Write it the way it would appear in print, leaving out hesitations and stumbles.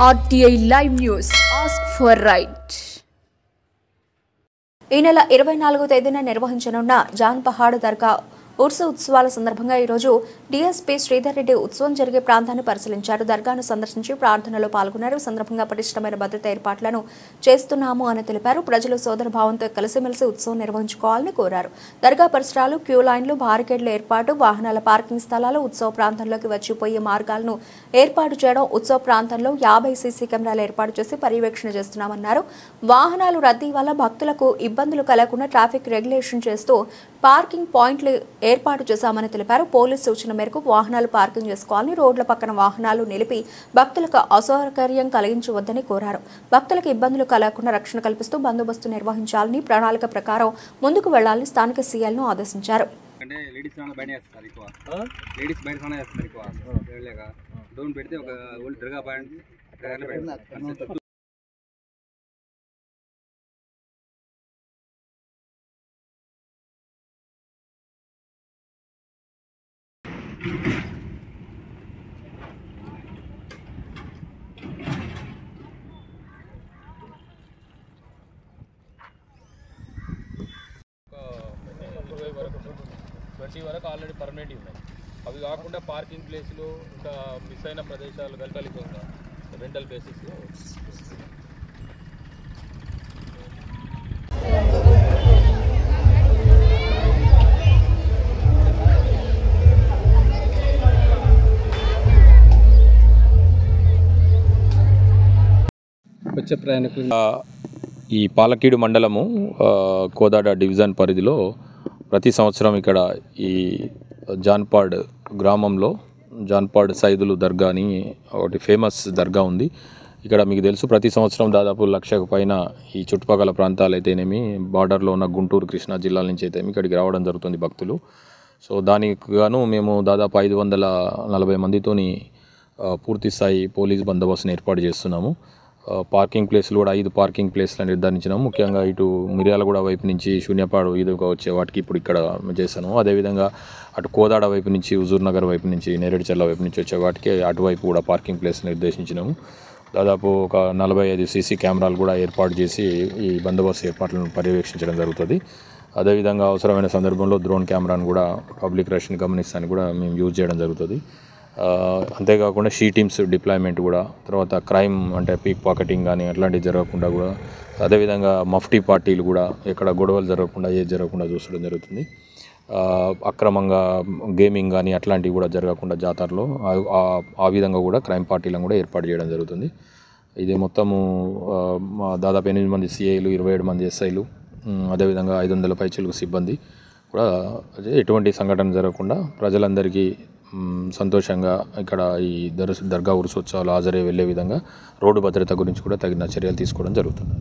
RTI Live News. Ask for right. ఈ నెల 24వ తేదీన నిర్వహించనున్న జాన్ పహాడ్ దర్గా ఉర్సు ఉత్సవాల సందర్భంగా ఈ రోజు డీఎస్పీ శ్రీధర్ రెడ్డి ఉత్సవం జరిగే ప్రాంతాన్ని పరిశీలించారు. దర్గాను సందర్శించి ప్రార్థనలో పాల్గొన్నారు. సందర్భంగా పటిష్టమైన భద్రతా ఏర్పాట్లను చేస్తున్నాము అని తెలిపారు. ప్రజలు సోదరభావంతో కలిసిమెలిసి ఉత్సవం నిర్వహించుకోవాలని కోరారు. దర్గా పరిసరాలు, క్యూ లైన్లు, బారికేడ్ల ఏర్పాటు, వాహనాల పార్కింగ్ స్థలాలు, ఉత్సవ ప్రాంతంలోకి వచ్చిపోయే మార్గాలను ఏర్పాటు చేయడం, ఉత్సవ ప్రాంతంలో 50 సీసీ కెమెరాలు ఏర్పాటు చేసి పర్యవేక్షణ చేస్తున్నామన్నారు. వాహనాలు రద్దీ వల్ల భక్తులకు ఇబ్బందులు కలగకుండా ట్రాఫిక్ రెగ్యులేషన్ చేస్తూ పార్కింగ్ పాయింట్లు ఏర్పాటు చేశామని తెలిపారు. పోలీసు సూచన మేరకు వాహనాలు పార్కింగ్ చేసుకోవాలని, రోడ్ల పక్కన వాహనాలు నిలిపి భక్తులకు అసౌకర్యం కలిగించవద్దని కోరారు. భక్తులకు ఇబ్బందులు కలగకుండా రక్షణ కల్పిస్తూ బందోబస్తు నిర్వహించాలని, ప్రణాళిక ప్రకారం ముందుకు వెళ్లాలని స్థానిక సీఎల్ను ఆదేశించారు. వరకు ఆల్రెడీ పర్మనెంట్ ఉన్నాయి. అవి కాకుండా పార్కింగ్ ప్లేస్లు, ఇంకా మిస్ అయిన ప్రదేశాలు గల్కలికంగా రెంటల్ బేసిస్లో వచ్చే ప్రయాణికులు ఈ పాలకీడు మండలము కోదాడ డివిజన్ పరిధిలో ప్రతి సంవత్సరం ఇక్కడ ఈ జాన్పాడ్ గ్రామంలో జాన్పాడ్ సైదులు దర్గా అని ఒకటి ఫేమస్ దర్గా ఉంది. ఇక్కడ మీకు తెలుసు ప్రతి సంవత్సరం దాదాపు 1,00,000కు పైన ఈ చుట్టుపక్కల ప్రాంతాలు అయితేనేమి, బార్డర్లో ఉన్న గుంటూరు, కృష్ణా జిల్లాల నుంచి అయితే ఇక్కడికి రావడం జరుగుతుంది భక్తులు. సో దానికి గాను మేము దాదాపు 540 మందితోని పూర్తి స్థాయి పోలీస్ బందోబస్తుని ఏర్పాటు చేస్తున్నాము. పార్కింగ్ ప్లేస్లు కూడా 5 పార్కింగ్ ప్లేస్లను నిర్ధారించినాము. ముఖ్యంగా ఇటు మిర్యాలగూడ వైపు నుంచి శూన్యపాడు ఈదుగా వచ్చే వాటికి ఇప్పుడు ఇక్కడ చేశాను. అదేవిధంగా అటు కోదాడ వైపు నుంచి, హుజూర్ నగర్ వైపు నుంచి, నేరేడుచర్ల వైపు నుంచి వచ్చే వాటికి అటువైపు కూడా పార్కింగ్ ప్లేస్ నిర్దేశించినాము. దాదాపు ఒక 45 సీసీ కెమెరాలు కూడా ఏర్పాటు చేసి ఈ బందోబస్తు ఏర్పాట్లను పర్యవేక్షించడం జరుగుతుంది. అదేవిధంగా అవసరమైన సందర్భంలో డ్రోన్ కెమెరాను కూడా పబ్లిక్ రష్ని గమనిస్తానికి కూడా మేము యూజ్ చేయడం జరుగుతుంది. అంతేకాకుండా షీ టీమ్స్ డిప్లాయ్మెంట్ కూడా, తర్వాత క్రైమ్ అంటే పీక్ పాకెటింగ్ కానీ అట్లాంటివి జరగకుండా కూడా, అదేవిధంగా మఫ్టీ పార్టీలు కూడా ఎక్కడ గొడవలు జరగకుండా, ఏది జరగకుండా చూసడం జరుగుతుంది. అక్రమంగా గేమింగ్ కానీ అట్లాంటివి కూడా జరగకుండా జాతరలో ఆ విధంగా కూడా క్రైమ్ పార్టీలను కూడా ఏర్పాటు చేయడం జరుగుతుంది. ఇది మొత్తము దాదాపు 8 మంది సిఐలు, 27 మంది ఎస్ఐలు, అదేవిధంగా 500 పైచిలకు సిబ్బంది కూడా ఎటువంటి సంఘటన జరగకుండా ప్రజలందరికీ సంతోషంగా ఇక్కడ ఈ దర్గా ఉరుసోత్సవాలు హాజరై వెళ్ళే విధంగా రోడ్డు భద్రత గురించి కూడా తగిన చర్యలు తీసుకోవడం జరుగుతుంది.